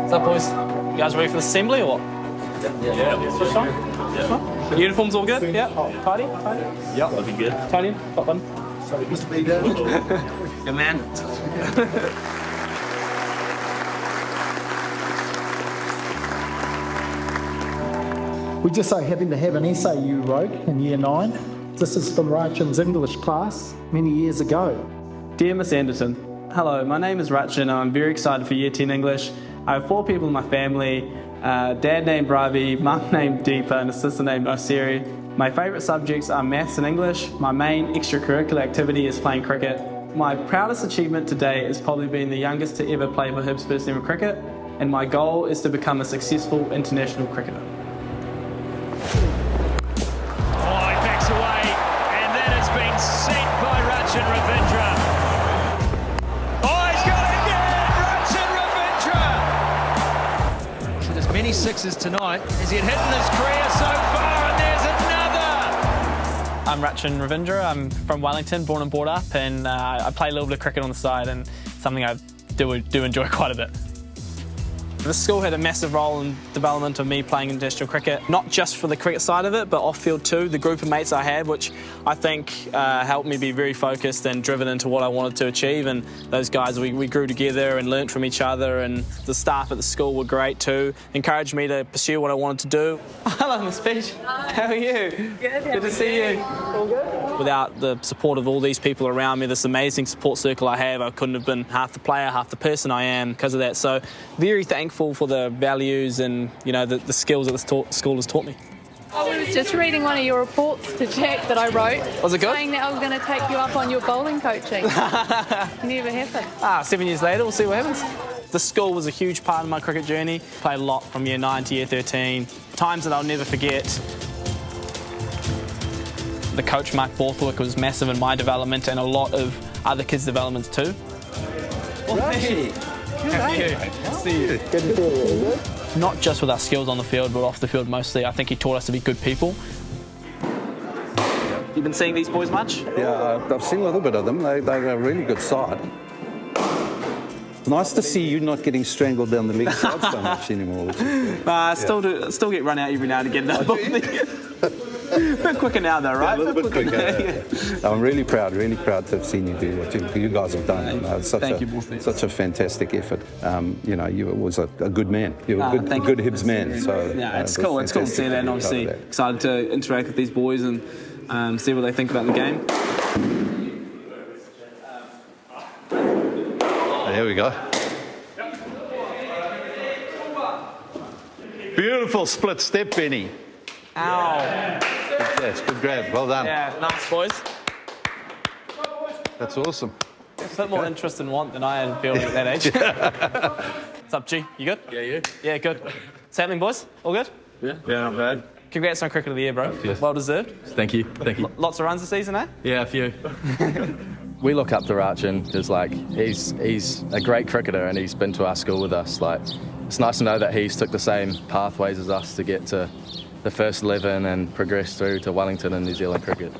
What's up, boys? You guys ready for the assembly or what? Yeah. Switch on? Yeah. Uniforms all good? Yeah. Tidy? Tidy? Yeah, that'll be good. Tidy? Top button? Sorry, Mr. Leader. Good man. We're just so happy to have an essay you wrote in Year 9. This is from Rachin's English class many years ago. Dear Miss Anderson, hello, my name is Rachin and I'm very excited for Year 10 English. I have 4 people in my family, dad named Ravi, mum named Deepa and a sister named Osiri. My favourite subjects are maths and English. My main extracurricular activity is playing cricket. My proudest achievement today is probably being the youngest to ever play for Hibs first ever cricket, and my goal is to become a successful international cricketer. Sent by Rachin Ravindra. Oh, he's got it again! Rachin Ravindra! With as many sixes tonight as he had hit in his career so far, and there's another! I'm Rachin Ravindra. I'm from Wellington, born and brought up, and I play a little bit of cricket on the side, and something I do enjoy quite a bit. The school had a massive role in development of me playing international cricket, not just for the cricket side of it, but off-field too. The group of mates I had, which I think helped me be very focused and driven into what I wanted to achieve. And those guys, we grew together and learnt from each other, and the staff at the school were great too, encouraged me to pursue what I wanted to do. Hello, Miss Peach. How are you? Good to see you. All good? Without the support of all these people around me, this amazing support circle I have, I couldn't have been half the player, half the person I am because of that. So very thankful for the values and the skills that the school has taught me. I was just reading one of your reports to Jack that I wrote. Was it good? Saying that I was going to take you up on your bowling coaching. Never happened. 7 years later, we'll see what happens. The school was a huge part of my cricket journey. Played a lot from year 9 to year 13. Times that I'll never forget. The coach, Mark Borthwick, was massive in my development and a lot of other kids' developments too. Rachi. How are you? See you. Good to see you. Not just with our skills on the field, but off the field mostly. I think he taught us to be good people. You been seeing these boys much? Yeah, I've seen a little bit of them. They're a really good side. Nice to see you not getting strangled down the leg side so much anymore. I still get run out every now and again. A bit quicker now though, right? Yeah, a little bit quicker. Yeah. I'm really proud to have seen you do what you guys have done. Thank you. Such a fantastic effort. You was a good man. You were a good Hibs man. So yeah, it's cool. It's cool to see that, and obviously excited to interact with these boys and see what they think about the game. There we go. Beautiful split step, Benny. Ow. Good grab. Well done. Yeah, nice, boys. That's awesome. It's a bit more interest and want than I had fielding at that age. What's up, G? You good? Yeah, you? Yeah, good. What's happening, boys? All good? Yeah, not bad. Congrats on Cricket of the Year, bro. Yes. Well deserved. Thank you. Lots of runs this season, eh? Yeah, a few. We look up to Rachin because he's a great cricketer and he's been to our school with us. It's nice to know that he's took the same pathways as us to get to the first 11 and progress through to Wellington and New Zealand cricket.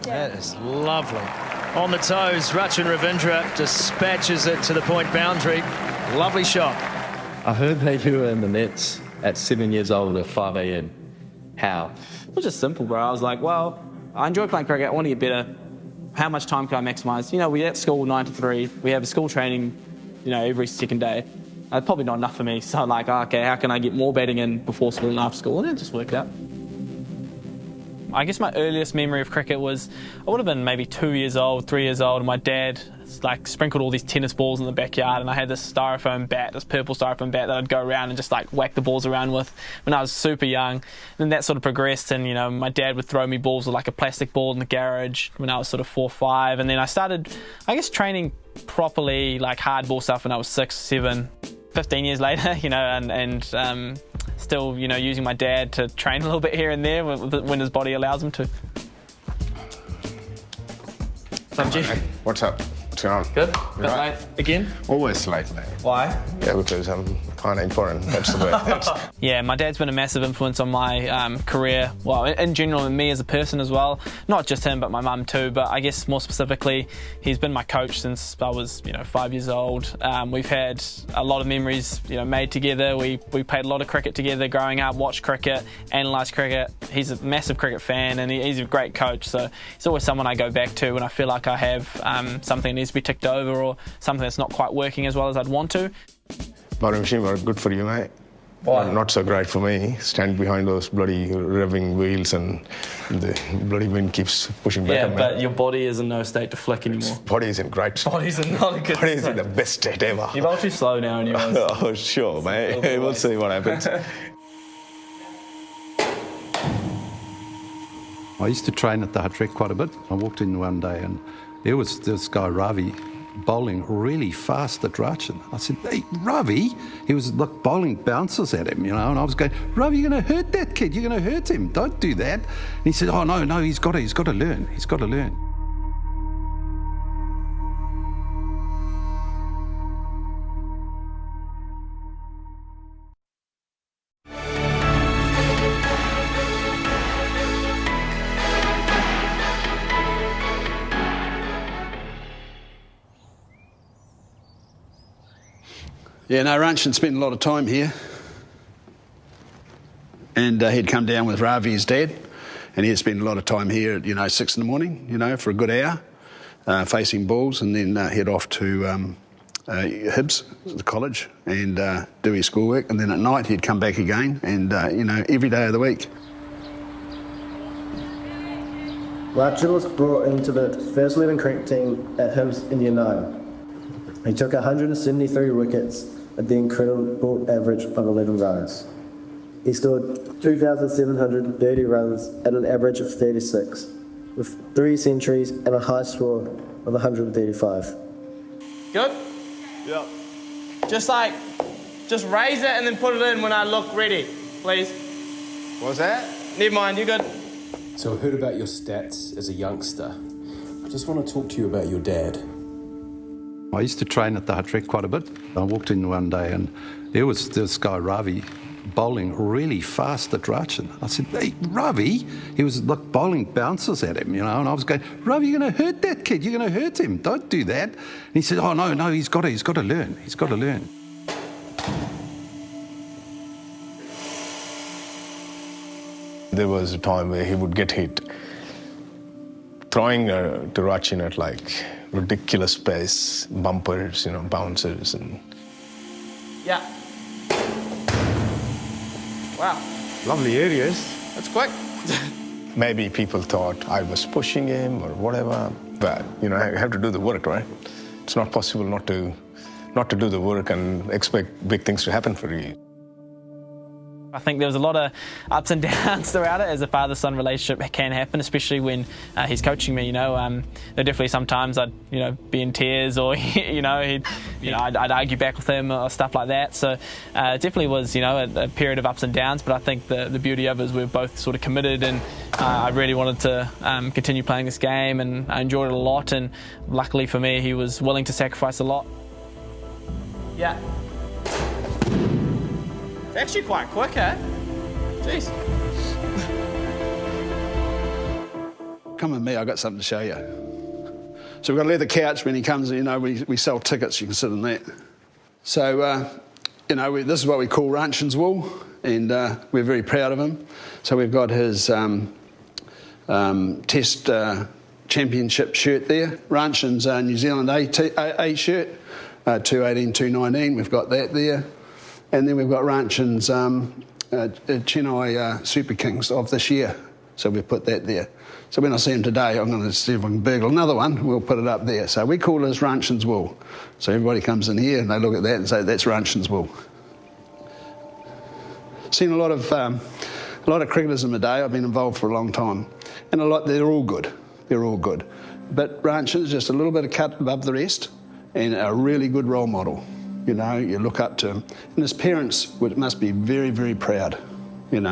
That is lovely. On the toes, Rachin Ravindra dispatches it to the point boundary. Lovely shot. I heard that you were in the nets at 7 years old at 5 a.m. How? It was just simple, bro. I was like, well, I enjoy playing cricket. I want to get better. How much time can I maximise? We're at school 9 to 3. We have a school training, every second day. Probably not enough for me. So I'm like, okay, how can I get more batting in before school and after school? And it just worked out. I guess my earliest memory of cricket was, I would have been maybe 2 years old, 3 years old, and my dad sprinkled all these tennis balls in the backyard, and I had this styrofoam bat, this purple styrofoam bat that I'd go around and just whack the balls around with when I was super young. And then that sort of progressed, and my dad would throw me balls with a plastic ball in the garage when I was sort of 4 or 5, and then I started, I guess, training properly, hardball stuff when I was 6, 7. 15 years later, and still, using my dad to train a little bit here and there when his body allows him to. What's up? Sean. Good? Bit late again? Always late. Why? Yeah, because I'm kind of important. That's the way. Yeah, my dad's been a massive influence on my career, well, in general, and me as a person as well. Not just him, but my mum too, but I guess more specifically, he's been my coach since I was, 5 years old. We've had a lot of memories, made together. We played a lot of cricket together growing up, watched cricket, analysed cricket. He's a massive cricket fan, and he's a great coach, so he's always someone I go back to when I feel like I have something that needs to be ticked over or something that's not quite working as well as I'd want to. Bowling machine were good for you, mate. Why? Not so great for me. Stand behind those bloody revving wheels and the bloody wind keeps pushing back. Yeah, but your body is in no state to flick anymore. Body is in great state. Body's in not a good Body is state. in the best state ever. You're all too slow now anyways. Oh, sure, mate. We'll see what happens. I used to train at the hut track quite a bit. I walked in one day and there was this guy, Ravi, bowling really fast at Rachin. I said, hey, Ravi, he was bowling bounces at him, and I was going, Ravi, you're going to hurt that kid, you're going to hurt him, don't do that. And he said, oh, no, he's got to learn, he's got to learn. Yeah, no, Rachin spent a lot of time here. And he'd come down with Ravi, his dad, and he'd spend a lot of time here at, 6 in the morning, for a good hour, facing balls, and then head off to Hibs, the college, and do his schoolwork. And then at night he'd come back again, and, every day of the week. Rachin was brought into the first 11 cricket team at Hibs in Year 9. He took 173 wickets at the incredible average of 11 runs. He scored 2,730 runs at an average of 36, with 3 centuries and a high score of 135. Good? Yeah. Just raise it and then put it in when I look ready, please. What's that? Never mind, you good? So I heard about your stats as a youngster. I just want to talk to you about your dad. I used to train at the hut track quite a bit. I walked in one day and there was this guy, Ravi, bowling really fast at Rachin. I said, hey, Ravi, he was bowling bounces at him, and I was going, Ravi, you're going to hurt that kid, you're going to hurt him, don't do that. And he said, oh, no, he's got to learn, he's got to learn. There was a time where he would get hit throwing to Rachin at ridiculous pace, bumpers, bouncers, and... Yeah. Wow. Lovely areas. That's quick. Maybe people thought I was pushing him or whatever, but, I have to do the work, right? It's not possible not to do the work and expect big things to happen for you. I think there was a lot of ups and downs throughout it, as a father-son relationship can happen, especially when he's coaching me. There definitely sometimes I'd be in tears, or I'd argue back with him or stuff like that. So it definitely was a period of ups and downs. But I think the beauty of it is we were both sort of committed, and I really wanted to continue playing this game, and I enjoyed it a lot. And luckily for me, he was willing to sacrifice a lot. Yeah. It's actually quite quick, eh? Jeez. Come with me, I've got something to show you. So we've got a leather couch. When he comes, we sell tickets, you can sit in that. So, this is what we call Rachin's wool, and we're very proud of him. So we've got his Test Championship shirt there, Rachin's New Zealand A shirt, 218, 219, we've got that there. And then we've got Rachin's Chennai Super Kings of this year. So we've put that there. So when I see him today, I'm going to see if I can burgle another one. We'll put it up there. So we call this Rachin's wool. So everybody comes in here and they look at that and say, that's Rachin's wool. Seen a lot of cricketers in the day. I've been involved for a long time. And they're all good. They're all good. But Rachin's just a little bit of cut above the rest and a really good role model. You look up to him. And his parents must be very, very proud, he's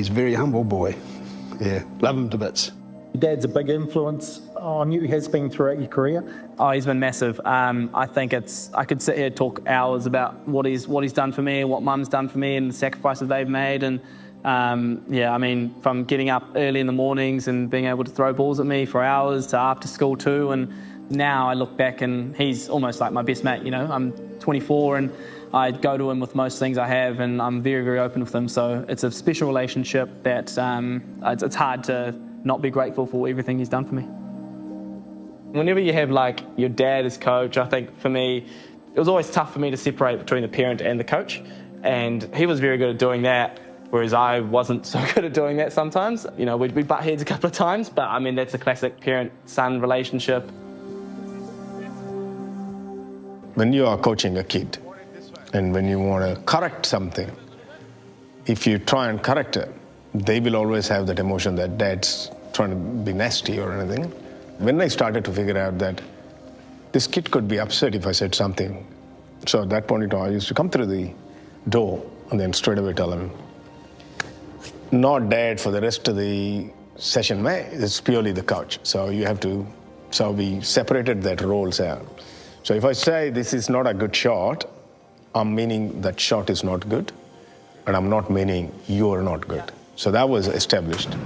a very humble boy. Yeah, love him to bits. Your dad's a big influence on you has been throughout your career? Oh, he's been massive. I think I could sit here and talk hours about what he's done for me, what Mum's done for me, and the sacrifices they've made. And yeah, I mean, from getting up early in the mornings and being able to throw balls at me for hours to after school too. And now I look back and he's almost like my best mate. You know, I'm 24 and I go to him with most things I have, and I'm very, very open with him. So it's a special relationship that it's hard to not be grateful for everything he's done for me. Whenever you have like your dad as coach, I think for me, it was always tough for me to separate between the parent and the coach. And he was very good at doing that, whereas I wasn't so good at doing that sometimes. You know, we'd butt heads a couple of times, but I mean, that's a classic parent-son relationship. When you are coaching a kid, and when you want to correct something, if you try and correct it, they will always have that emotion that dad's trying to be nasty or anything. When I started to figure out that this kid could be upset if I said something, so at that point in time, I used to come through the door and then straight away tell him, not dad for the rest of the session, it's purely the coach. So you have to, so we separated that roles out. So if I say this is not a good shot, I'm meaning that shot is not good, and I'm not meaning you're not good. So that was established.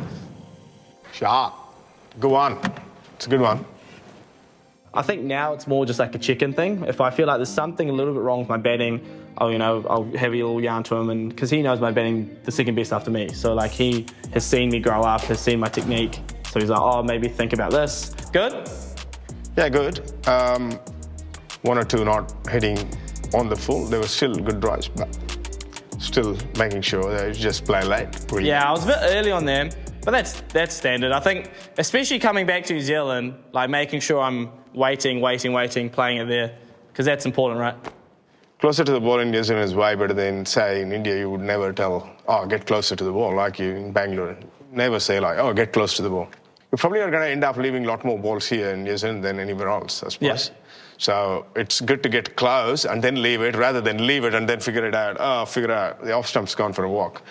Shot. Go on. It's a good one. I think now it's more just like a chicken thing. If I feel like there's something a little bit wrong with my batting, I'll have a little yarn to him, and because he knows my batting the second best after me. So like he has seen me grow up, has seen my technique. So he's like, oh, maybe think about this. Good? Yeah, good. One or two not hitting on the full. They were still good drives, but still making sure that it's just play late. Really. Yeah, I was a bit early on them, but that's standard. I think, especially coming back to New Zealand, like making sure I'm waiting, playing it there, because that's important, right? Closer to the ball in New Zealand is way better than, say, in India. You would never tell, oh, get closer to the ball, like you in Bangalore. Never say like, oh, get close to the ball. You probably are going to end up leaving a lot more balls here in New Zealand than anywhere else, I suppose. Yeah. So it's good to get close and then leave it, rather than leave it and then figure it out. Oh, figure it out. The off stump's gone for a walk.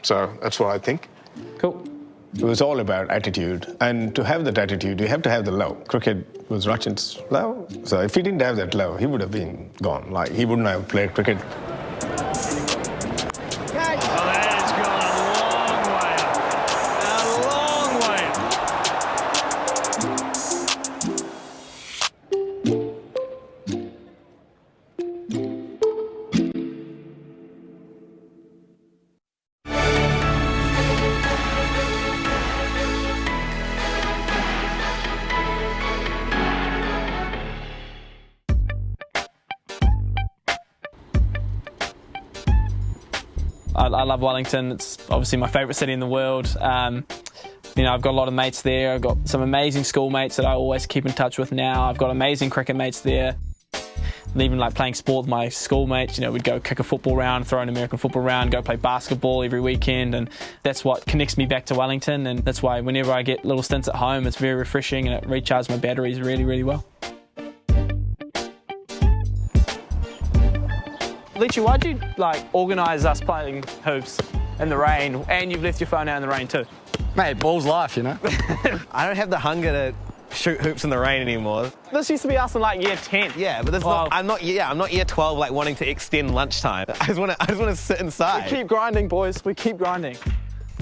So that's what I think. Cool. It was all about attitude. And to have that attitude, you have to have the love. Cricket was Rachin's love. So if he didn't have that love, he would have been gone. Like, he wouldn't have played cricket. I love Wellington. It's obviously my favourite city in the world. You know, I've got a lot of mates there. I've got some amazing schoolmates that I always keep in touch with now. I've got amazing cricket mates there. And even like playing sport with my schoolmates, you know, we'd go kick a football round, throw an American football round, go play basketball every weekend, and that's what connects me back to Wellington. And that's why whenever I get little stints at home, it's very refreshing and it recharges my batteries really, really well. Leachy, why'd you organise us playing hoops in the rain, and you've left your phone out in the rain too? Mate, ball's life, you know. I don't have the hunger to shoot hoops in the rain anymore. This used to be us in like year 10. Yeah, but I'm not year 12 like wanting to extend lunchtime. I just want to sit inside. We keep grinding, boys. We keep grinding.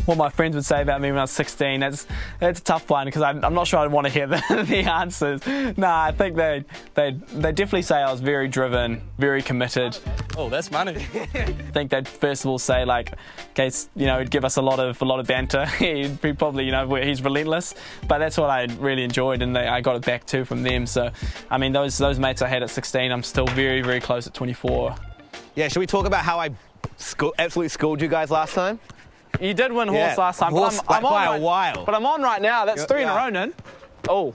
What my friends would say about me when I was 16, that's a tough one, because I'm not sure I'd want to hear the answers. Nah, I think they definitely say I was very driven, very committed. Oh, that's funny. I think they'd first of all say, like, okay, you know, he'd give us a lot of banter. He'd probably, you know, he's relentless. But that's what I really enjoyed, and I got it back too from them. So, I mean, those mates I had at 16, I'm still very, very close at 24. Yeah, should we talk about how I absolutely schooled you guys last time? You did win horse last time, horse, but I'm on by a while. But I'm on right now. That's 3 in a row, Nin. Oh.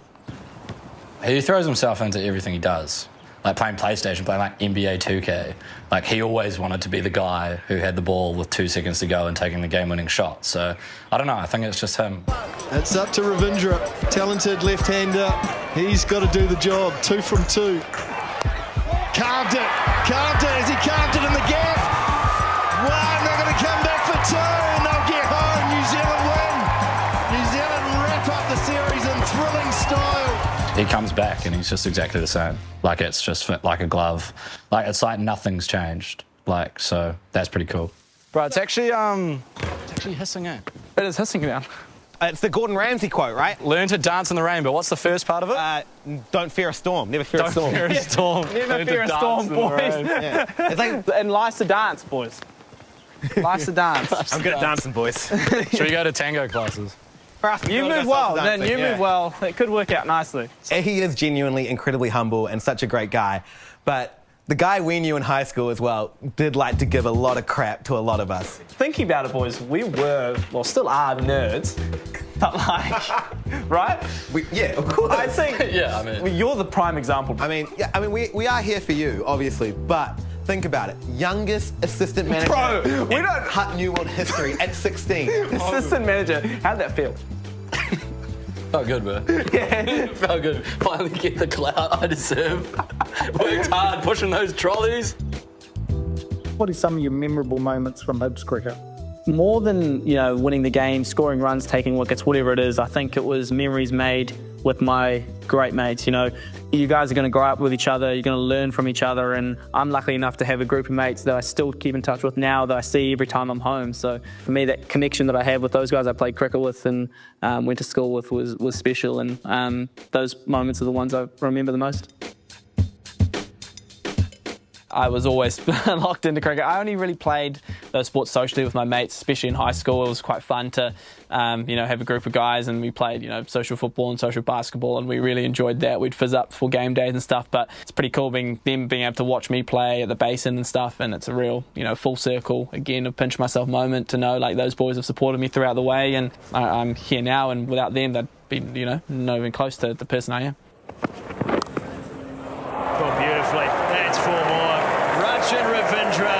He throws himself into everything he does. Like playing PlayStation, playing like NBA 2K. Like, he always wanted to be the guy who had the ball with 2 seconds to go and taking the game-winning shot. So, I don't know, I think it's just him. It's up to Ravindra, talented left-hander. He's got to do the job. 2 from 2. Carved it as he carved it in the gap. Wow, they're going to come back for 2 and they'll get home. New Zealand win. New Zealand wrap up the series in thrilling style. he comes back and he's just exactly the same. Like, it's just fit like a glove. Like, it's like nothing's changed. Like, so that's pretty cool. Bro, it's actually hissing, eh? It is hissing now. It's the Gordon Ramsay quote, right? Learn to dance in the rain, but what's the first part of it? Don't fear a storm. Never fear a storm. Don't fear a storm. Never fear a storm, boys. Yeah. It's like, And life's a dance, boys. Life's a dance. I'm good at dancing, boys. Should we go to tango classes? You move well, then. You move well. It could work out nicely. He is genuinely incredibly humble and such a great guy. But the guy we knew in high school as well did like to give a lot of crap to a lot of us. Thinking about it, boys, we were, well, still are nerds. But like, right? Yeah, of course. I think Yeah, I mean... you're the prime example. We are here for you, obviously, but think about it. Youngest assistant manager Bro, we in don't... Hut New World history at 16. Assistant manager, how'd that feel? Felt good, bro. Yeah. Felt good. Finally get the clout I deserve. Worked hard pushing those trolleys. What are some of your memorable moments from Hibs cricket? More than, you know, winning the game, scoring runs, taking wickets, whatever it is, I think it was memories made with my great mates. You know, you guys are going to grow up with each other, you're going to learn from each other, and I'm lucky enough to have a group of mates that I still keep in touch with now that I see every time I'm home. So for me, that connection that I have with those guys I played cricket with and went to school with was special, and those moments are the ones I remember the most. I was always locked into cricket. I only really played those sports socially with my mates, especially in high school. It was quite fun to, you know, have a group of guys, and we played, you know, social football and social basketball, and we really enjoyed that. We'd fizz up for game days and stuff, but it's pretty cool them being able to watch me play at the basin and stuff, and it's a real, you know, full circle, again, a pinch myself moment to know, like, those boys have supported me throughout the way, and I'm here now, and without them, they'd be, you know, not even close to the person I am. Well, beautifully. That's 4 more. Rachin Ravindra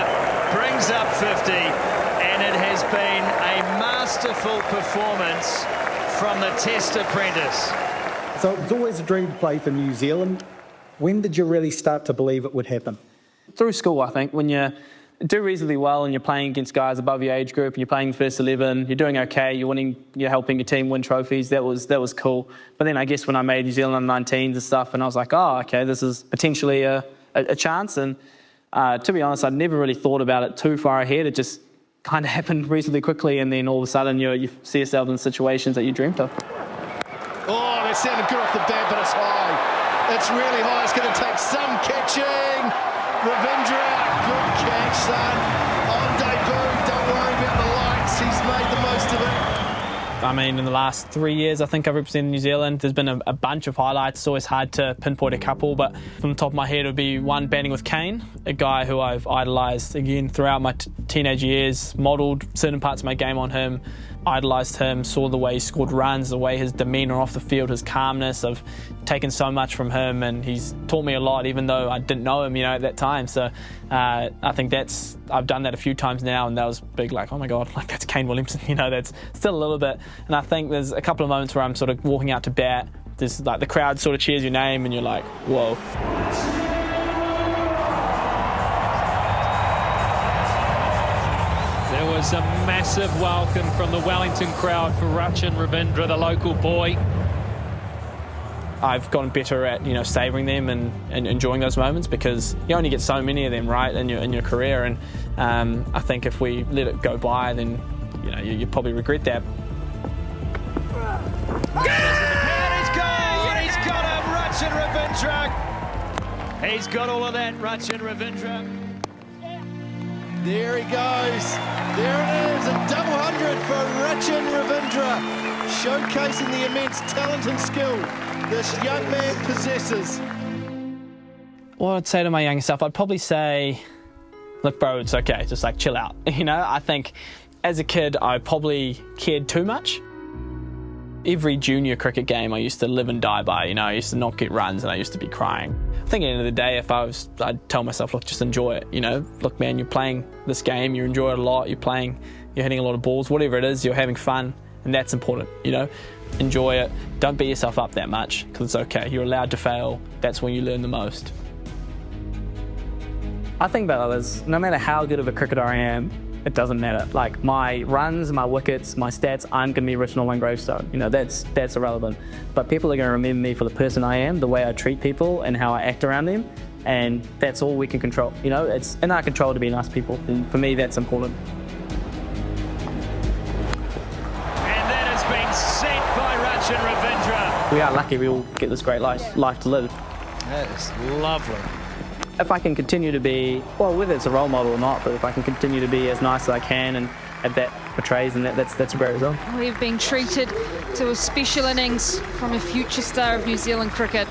brings up 50, and it has been a masterful performance from the Test apprentice. So it was always a dream to play for New Zealand. When did you really start to believe it would happen? Through school, I think. When you do reasonably well and you're playing against guys above your age group and you're playing first 11, you're doing okay, you're helping your team win trophies, that was cool. But then I guess when I made New Zealand under 19s and stuff, and I was like, oh, okay, this is potentially a chance. And to be honest, I'd never really thought about it too far ahead. It just kind of happened reasonably quickly, and then all of a sudden you see yourself in situations that you dreamt of. Oh, that sounded good off the bat, but it's high. It's really high. It's going to take some catching. Ravindra, good catch, son. On debut, don't worry about the lights. He's made the most of it. I mean, in the last 3 years, I think I've represented New Zealand. There's been a bunch of highlights. It's always hard to pinpoint a couple, but from the top of my head, it would be one batting with Kane, a guy who I've idolised, again, throughout my teenage years, modelled certain parts of my game on him, idolised him, saw the way he scored runs, the way his demeanour off the field, his calmness. I've taken so much from him, and he's taught me a lot, even though I didn't know him, you know, at that time. So I think I've done that a few times now, and that was big, like, oh my God, like, that's Kane Williamson, you know, that's still a little bit. And I think there's a couple of moments where I'm sort of walking out to bat, there's like the crowd sort of cheers your name, and you're like, whoa. There was a massive welcome from the Wellington crowd for Rachin Ravindra, the local boy. I've gotten better at, you know, savouring them and enjoying those moments, because you only get so many of them, right, in your career. And I think if we let it go by, then, you know, you probably regret that. And he's gone! He's got him, Rachin Ravindra. He's got all of that, Rachin Ravindra. There he goes. There it is, a double 100 for Rachin Ravindra, showcasing the immense talent and skill this young man possesses. What I'd say to my younger self, I'd probably say, look, bro, it's okay, just like chill out. You know, I think as a kid, I probably cared too much. Every junior cricket game I used to live and die by, you know, I used to not get runs and I used to be crying. I think at the end of the day, I'd tell myself, look, just enjoy it, you know. Look, man, you're playing this game, you enjoy it a lot, you're hitting a lot of balls, whatever it is, you're having fun, and that's important, you know. Enjoy it, don't beat yourself up that much, because it's okay, you're allowed to fail, that's when you learn the most. I think about others, no matter how good of a cricketer I am, it doesn't matter. Like my runs, my wickets, my stats aren't going to be written on my gravestone. You know, that's irrelevant. But people are going to remember me for the person I am, the way I treat people and how I act around them. And that's all we can control. You know, it's in our control to be nice people. And for me, that's important. And that has been set by Rachin Ravindra. We are lucky we all get this great life to live. That is lovely. If I can continue to be, well, whether it's a role model or not, but if I can continue to be as nice as I can and if that portrays, and that's a great result. We've been treated to a special innings from a future star of New Zealand cricket.